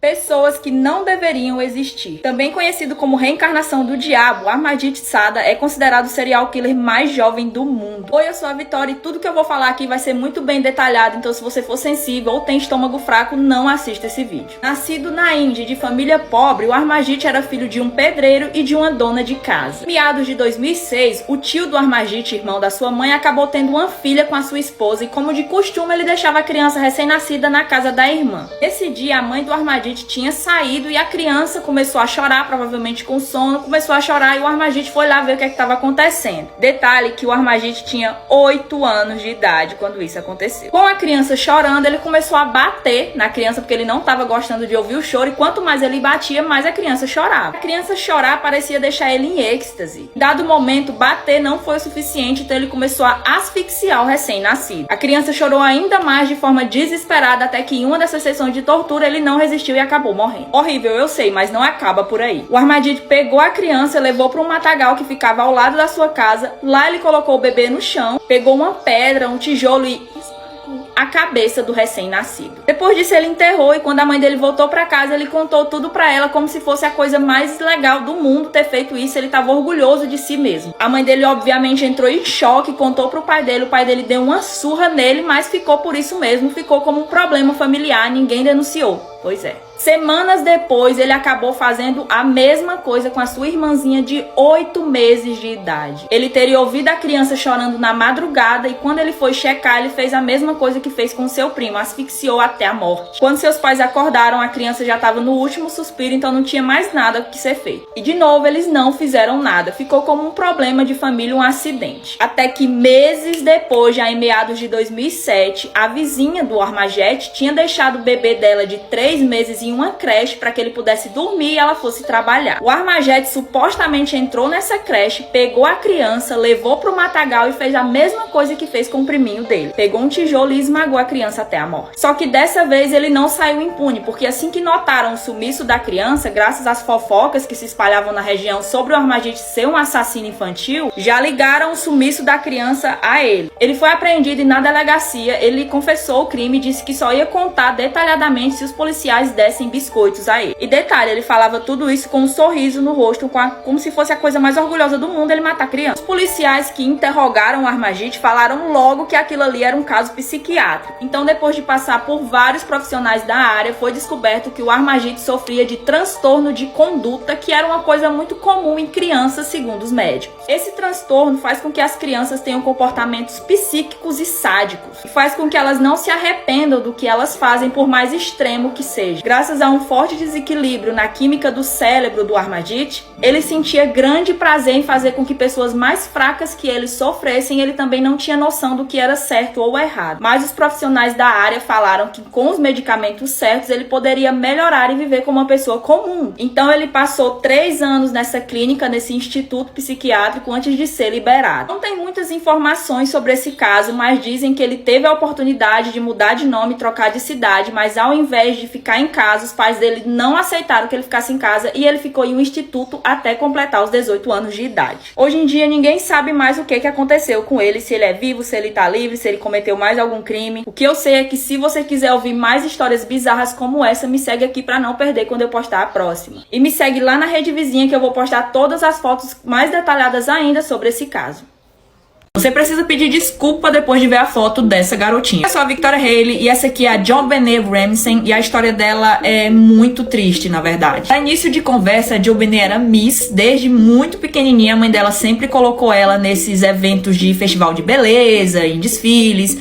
Pessoas que não deveriam existir. Também conhecido como reencarnação do diabo, Amarjit Sada é considerado o serial killer mais jovem do mundo. Oi, eu sou a Vitória e tudo que eu vou falar aqui vai ser muito bem detalhado, então se você for sensível ou tem estômago fraco, não assista esse vídeo. Nascido na Índia de família pobre, o Amarjit era filho de um pedreiro e de uma dona de casa. Em meados de 2006, o tio do Amarjit, irmão da sua mãe, acabou tendo uma filha com a sua esposa e, como de costume, ele deixava a criança recém-nascida na casa da irmã. Esse dia, a mãe do Amarjit tinha saído e a criança começou a chorar, provavelmente com sono, começou a chorar e o Amarjit foi lá ver o que estava acontecendo. Detalhe que o Amarjit tinha 8 anos de idade quando isso aconteceu. Com a criança chorando, ele começou a bater na criança porque ele não estava gostando de ouvir o choro e quanto mais ele batia, mais a criança chorava. A criança chorar parecia deixar ele em êxtase. Em dado momento, bater não foi o suficiente, então ele começou a asfixiar o recém-nascido. A criança chorou ainda mais de forma desesperada até que em uma dessas sessões de tortura ele não resistiu e acabou morrendo. Horrível, eu sei, mas não acaba por aí. O Amarjit pegou a criança, levou para um matagal que ficava ao lado da sua casa. Lá ele colocou o bebê no chão, pegou uma pedra, um tijolo e a cabeça do recém-nascido. Depois disso ele enterrou e quando a mãe dele voltou para casa, ele contou tudo para ela como se fosse a coisa mais legal do mundo ter feito isso. Ele estava orgulhoso de si mesmo. A mãe dele obviamente entrou em choque, contou pro pai dele. O pai dele deu uma surra nele, mas ficou por isso mesmo, ficou como um problema familiar, ninguém denunciou. Pois é. Semanas depois, ele acabou fazendo a mesma coisa com a sua irmãzinha de 8 meses de idade. Ele teria ouvido a criança chorando na madrugada e quando ele foi checar, ele fez a mesma coisa que fez com seu primo, asfixiou até a morte. Quando seus pais acordaram, a criança já estava no último suspiro, então não tinha mais nada que ser feito. E de novo, eles não fizeram nada. Ficou como um problema de família, um acidente. Até que meses depois, já em meados de 2007, a vizinha do Amarjit tinha deixado o bebê dela de 3 meses em uma creche para que ele pudesse dormir e ela fosse trabalhar. O Amarjit supostamente entrou nessa creche, pegou a criança, levou para o matagal e fez a mesma coisa que fez com o priminho dele. Pegou um tijolo e esmagou a criança até a morte. Só que dessa vez ele não saiu impune, porque assim que notaram o sumiço da criança, graças às fofocas que se espalhavam na região sobre o Amarjit ser um assassino infantil, já ligaram o sumiço da criança a ele. Ele foi apreendido e na delegacia ele confessou o crime e disse que só ia contar detalhadamente se os policiais dessem biscoitos a ele. E detalhe, ele falava tudo isso com um sorriso no rosto, como se fosse a coisa mais orgulhosa do mundo ele matar a criança. Os policiais que interrogaram o Amarjit falaram logo que aquilo ali era um caso psiquiátrico. Então, depois de passar por vários profissionais da área, foi descoberto que o Amarjit sofria de transtorno de conduta, que era uma coisa muito comum em crianças, segundo os médicos. Esse transtorno faz com que as crianças tenham comportamentos psíquicos e sádicos, e faz com que elas não se arrependam do que elas fazem, por mais extremo que seja. Graças a um forte desequilíbrio na química do cérebro do Amarjit, ele sentia grande prazer em fazer com que pessoas mais fracas que ele sofressem. Ele também não tinha noção do que era certo ou errado. Mas os profissionais da área falaram que com os medicamentos certos ele poderia melhorar e viver como uma pessoa comum. Então ele passou 3 anos nessa clínica, nesse instituto psiquiátrico, antes de ser liberado. Não tem muitas informações sobre esse caso, mas dizem que ele teve a oportunidade de mudar de nome e trocar de cidade, mas ao invés de ficar em casa, os pais dele não aceitaram que ele ficasse em casa e ele ficou em um instituto até completar os 18 anos de idade. Hoje em dia ninguém sabe mais o que aconteceu com ele, se ele é vivo, se ele tá livre, se ele cometeu mais algum crime. O que eu sei é que se você quiser ouvir mais histórias bizarras como essa, me segue aqui pra não perder quando eu postar a próxima. E me segue lá na rede vizinha que eu vou postar todas as fotos mais detalhadas ainda sobre esse caso. Você precisa pedir desculpa depois de ver a foto dessa garotinha. Eu sou a Victoria Haley e essa aqui é a JonBenét Ramsey e a história dela é muito triste, na verdade. A início de conversa, a JonBenét era Miss desde muito pequenininha. A mãe dela sempre colocou ela nesses eventos de festival de beleza, em desfiles,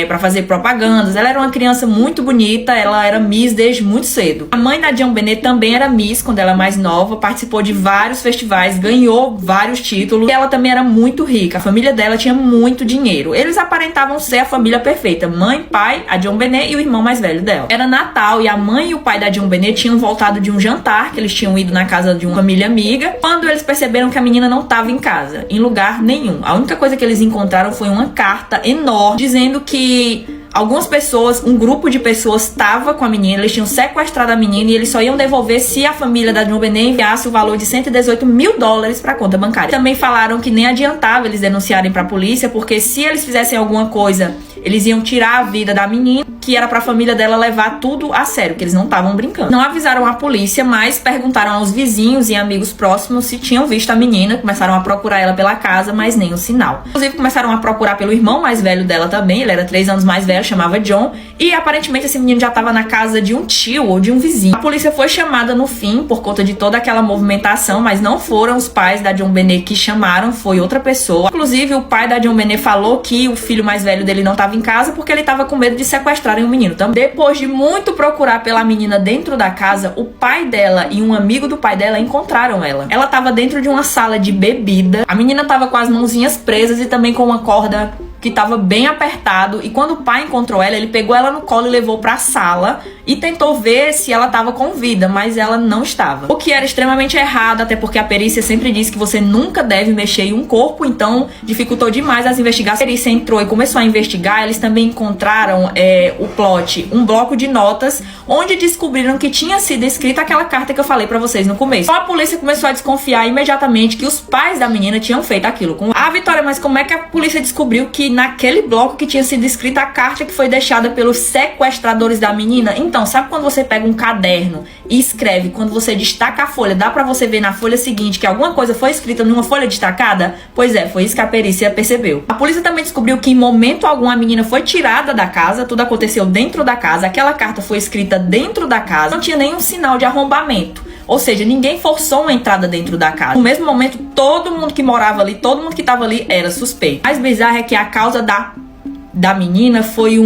pra fazer propagandas. Ela era uma criança muito bonita, ela era Miss desde muito cedo. A mãe da JonBenét também era Miss quando ela era mais nova, participou de vários festivais, ganhou vários títulos e ela também era muito rica. A família dela tinha muito dinheiro. Eles aparentavam ser a família perfeita. Mãe, pai, a JonBenét e o irmão mais velho dela. Era Natal e a mãe e o pai da JonBenét tinham voltado de um jantar, que eles tinham ido na casa de uma família amiga, quando eles perceberam que a menina não estava em casa, em lugar nenhum. A única coisa que eles encontraram foi uma carta enorme, dizendo que algumas pessoas, um grupo de pessoas estava com a menina, eles tinham sequestrado a menina e eles só iam devolver se a família da JonBenét enviasse o valor de $118 mil para a conta bancária. Também falaram que nem adiantava eles denunciarem para a polícia, porque se eles fizessem alguma coisa, eles iam tirar a vida da menina. que era pra família dela levar tudo a sério, que eles não estavam brincando. Não avisaram a polícia, mas perguntaram aos vizinhos e amigos próximos se tinham visto a menina. Começaram a procurar ela pela casa, mas nem o sinal. Inclusive começaram a procurar pelo irmão mais velho dela também, ele era 3 anos mais velho, chamava John, e aparentemente esse menino já estava na casa de um tio ou de um vizinho. A polícia foi chamada no fim por conta de toda aquela movimentação, mas não foram os pais da John Benet que chamaram, foi outra pessoa. Inclusive o pai da John Benet falou que o filho mais velho dele não estava em casa porque ele estava com medo de sequestrarem o menino. Então, depois de muito procurar pela menina dentro da casa, o pai dela e um amigo do pai dela encontraram ela. Ela estava dentro de uma sala de bebida. A menina estava com as mãozinhas presas e também com uma corda que estava bem apertado, e quando o pai encontrou ela, ele pegou ela no colo e levou para a sala e tentou ver se ela estava com vida, mas ela não estava. O que era extremamente errado, até porque a perícia sempre diz que você nunca deve mexer em um corpo, então dificultou demais as investigações. A perícia entrou e começou a investigar. Eles também encontraram o plot, um bloco de notas, onde descobriram que tinha sido escrita aquela carta que eu falei para vocês no começo. Então a polícia começou a desconfiar imediatamente que os pais da menina tinham feito aquilo com a Vitória. Mas como é que a polícia descobriu que naquele bloco que tinha sido escrita a carta que foi deixada pelos sequestradores da menina? Então, sabe quando você pega um caderno e escreve, quando você destaca a folha, dá pra você ver na folha seguinte que alguma coisa foi escrita numa folha destacada? Pois é, foi isso que a perícia percebeu. A polícia também descobriu que em momento algum a menina foi tirada da casa, tudo aconteceu dentro da casa, aquela carta foi escrita dentro da casa, não tinha nenhum sinal de arrombamento. Ou seja, ninguém forçou uma entrada dentro da casa. No mesmo momento, todo mundo que morava ali, todo mundo que estava ali era suspeito. O mais bizarro é que a causa da menina foi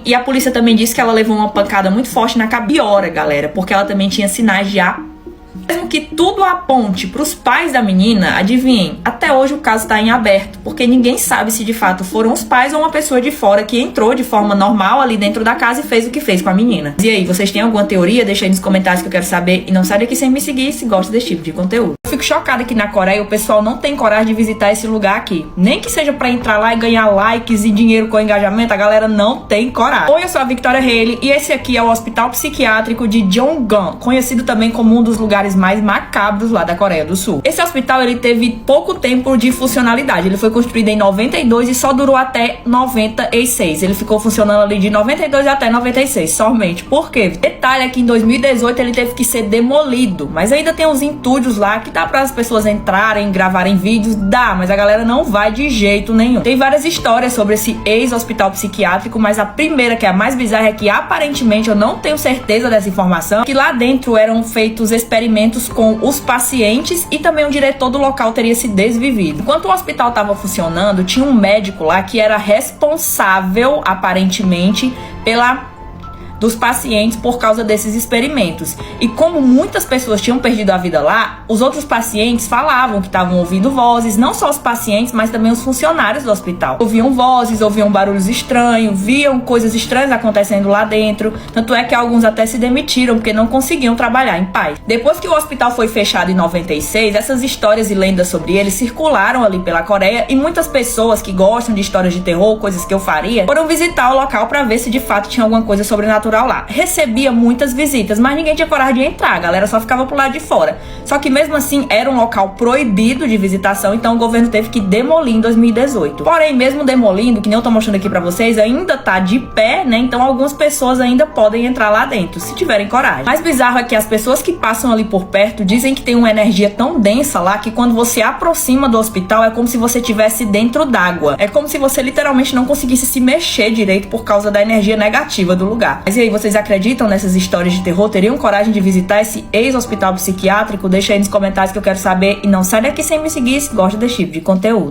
e a polícia também disse que ela levou uma pancada muito forte na cabeça. Piora, galera, porque ela também tinha sinais de mesmo que tudo aponte para os pais da menina, adivinhem, até hoje o caso está em aberto, porque ninguém sabe se de fato foram os pais ou uma pessoa de fora que entrou de forma normal ali dentro da casa e fez o que fez com a menina. E aí, vocês têm alguma teoria? Deixa aí nos comentários que eu quero saber. E não sai daqui sem me seguir se gosta desse tipo de conteúdo. Eu fico chocada que na Coreia o pessoal não tem coragem de visitar esse lugar aqui. Nem que seja para entrar lá e ganhar likes e dinheiro com engajamento, a galera não tem coragem. Oi, eu sou a Victoria Haley e esse aqui é o Hospital Psiquiátrico de Jonggang, conhecido também como um dos lugares mais macabros lá da Coreia do Sul. Esse hospital ele teve pouco tempo de funcionalidade. Ele foi construído em 92 e só durou até 96. Ele ficou funcionando ali de 92 até 96 somente. Por quê? Detalhe é que em 2018 ele teve que ser demolido, mas ainda tem uns entulhos lá que dá para as pessoas entrarem, gravarem vídeos, dá, mas a galera não vai de jeito nenhum. Tem várias histórias sobre esse ex-hospital psiquiátrico, mas a primeira, que é a mais bizarra, é que aparentemente, eu não tenho certeza dessa informação, que lá dentro eram feitos experimentos com os pacientes e também o diretor do local teria se desvivido. Enquanto o hospital estava funcionando, tinha um médico lá que era responsável, aparentemente, dos pacientes por causa desses experimentos. E como muitas pessoas tinham perdido a vida lá, os outros pacientes falavam que estavam ouvindo vozes, não só os pacientes, mas também os funcionários do hospital. Ouviam vozes, ouviam barulhos estranhos, viam coisas estranhas acontecendo lá dentro. Tanto é que alguns até se demitiram porque não conseguiam trabalhar em paz. Depois que o hospital foi fechado em 96, essas histórias e lendas sobre ele circularam ali pela Coreia e muitas pessoas que gostam de histórias de terror, coisas que eu faria, foram visitar o local para ver se de fato tinha alguma coisa sobrenatural lá. Recebia muitas visitas, mas ninguém tinha coragem de entrar, a galera só ficava pro lado de fora. Só que mesmo assim era um local proibido de visitação, então o governo teve que demolir em 2018. Porém, mesmo demolindo, que nem eu tô mostrando aqui pra vocês, ainda tá de pé, né? Então algumas pessoas ainda podem entrar lá dentro, se tiverem coragem. Mais bizarro é que as pessoas que passam ali por perto dizem que tem uma energia tão densa lá que quando você aproxima do hospital é como se você estivesse dentro d'água. É como se você literalmente não conseguisse se mexer direito por causa da energia negativa do lugar. Mas e aí, vocês acreditam nessas histórias de terror? Teriam coragem de visitar esse ex-hospital psiquiátrico? Deixa aí nos comentários que eu quero saber. E não sai daqui sem me seguir se gosta desse tipo de conteúdo.